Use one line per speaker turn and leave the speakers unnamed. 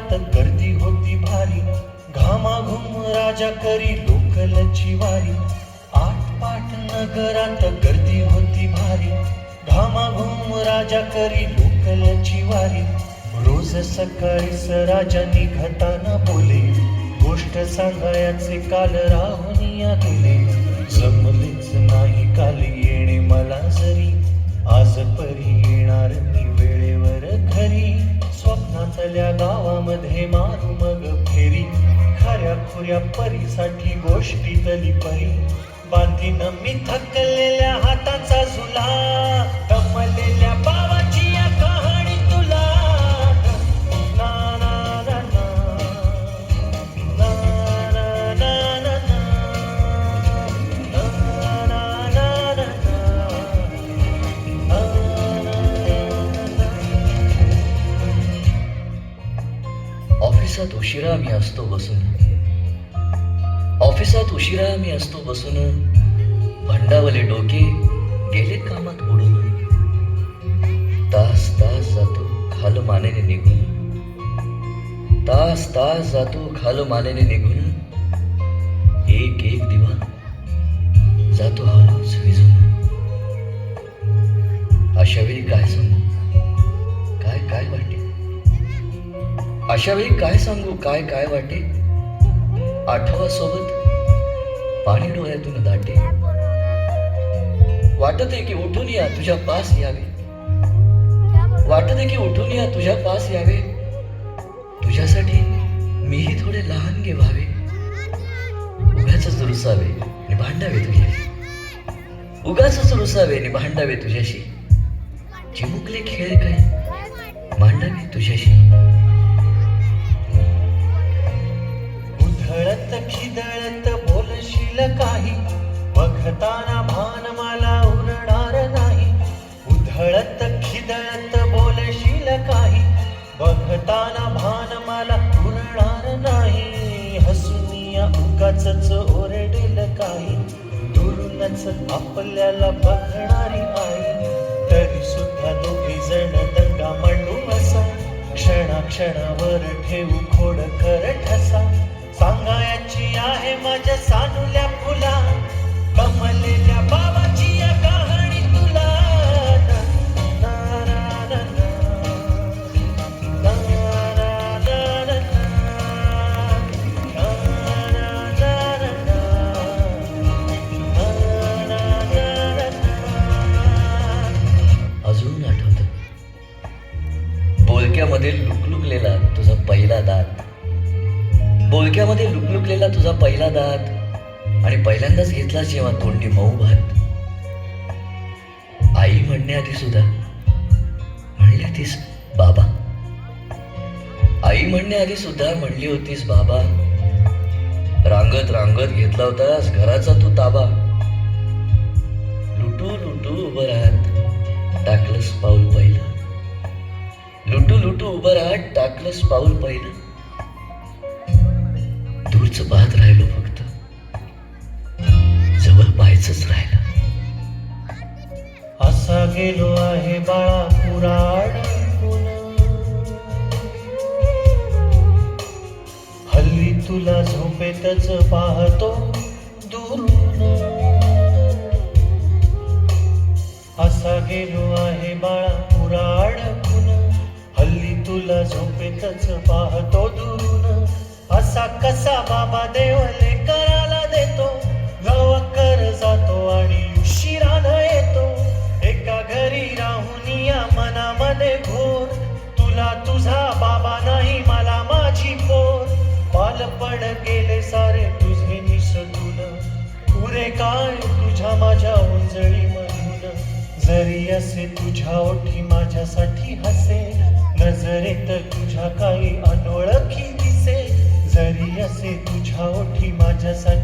नगरात गर्दी होती भारी, घामाघूम राजा करी लोकलची वारी. आटपाट नगरात गर्दी होती भारी, घामाघूम राजा करी लोकलची वारी. रोज सकाळीच राजा निघताना बोले, गोष्ट सांगायचे काल राहुनिया गेले. जमलेच नाही काल येणे मला जरी, आज परी येणार मी वेळेवर घरी. स्वप्नातल्या गावामध्ये मारू मग फेरी, खऱ्या खुऱ्या परीसाठी गोष्टीतली परी. बांधीन मी थकलेल्या हाताचा झुला, दमलेल्या बाबाची या कहाणी तुला. ना ना ना ना, ना ना ना ना ना, ना ना ना ना ना.
ऑफिसात उशिरा मी असतो बसून, ऑफिसात उशिरा मी असतो बसून, भंडावले डोके गेले कामात बुडून. तास तास जातो खाल मानेने निघून, तास तास जातो खाल मानेने निघून. एक एक दिवा जातो हळूच विझून. अशा वेळी काय सांगू, काय काय वाटे, अशा वेळी काय सांगू, काय काय वाटे. आठवा सोबत पाणी डोळ्यातून दाटे. वाटते की उठून या तुझ्या पास यावे, वाटते की उठून या तुझ्या पास यावे. तुझ्यासाठी मीही थोडे लहान गे व्हावे. उगाच रुसावे आणि भांडावे तुझ्याशी, उगाच रुसावे आणि भांडावे तुझ्याशी. चिमुकले खेळ काय मांडावे तुझ्याशी.
उधळत खिदळत बोलशील काही, बघताना भान मला उरणार नाही. उधळत खिदळत बोलशील काही, बघताना भान मला उरणार नाही. हसूनिया उगाचच ओरडेल काही, दुरूनच आपल्याला बघणारी आई. तरी सुद्धा दोघी जण दंगा मांडू असा, क्षणाक्षणावर ठेवू खोड कर ठसा. सांगायची आहे माझ्या सानुल्या फुला, कमलेल्या बाबाची या कहाणी तुला. ना ना ना ना, ना ना ना ना, ना ना ना ना, ना ना ना.
अजून आठवतं बोलक्यामध्ये लुकलुकलेला तुझा पहिला दात, बोलक्यामध्ये लुकलुकलेला तुझा पहिला दात. आणि पहिल्यांदाच घेतला जेव्हा तोंडी मऊ भात. आई म्हणण्याआधी सुद्धा म्हणली होतीस बाबा, आई म्हणण्याआधी सुद्धा म्हणली होतीस बाबा. रांगत रांगत घेतला होतास घराचा तू ताबा. लुटू लुटू उभं राहत टाकलंस पाऊल पहिलं, लुटू लुटू उभं राहत टाकलंस पाऊल पहिलं. दूरच पाहत राहिलो फक्त, जवळ पाहायचंच राहिलं.
असा गेलो आहे बाळा पुराण, हल्ली तुला झोपेतच पाहतो दुरून. असा गेलो आहे बाळा पुराण, हल्ली तुला झोपेतच पाहतो दुरून. असा कसा बाबा देवले करायला देतो, लवकर जातो आणि उशिरानं येतो. एका घरी राहून या मनामध्ये घोर, तुला तुझा बाबा नाही मला माझी पोर. बालपण गेले सारे तुझे निसटून, पुरे काय तुझ्या माझ्या उंजळी मधून. जरी असे तुझ्या ओठी माझ्यासाठी हसे, नजरेत तुझ्या काही अनोळखी दिसे. जरी असे तुझ्या ओठी माझ्यासाठी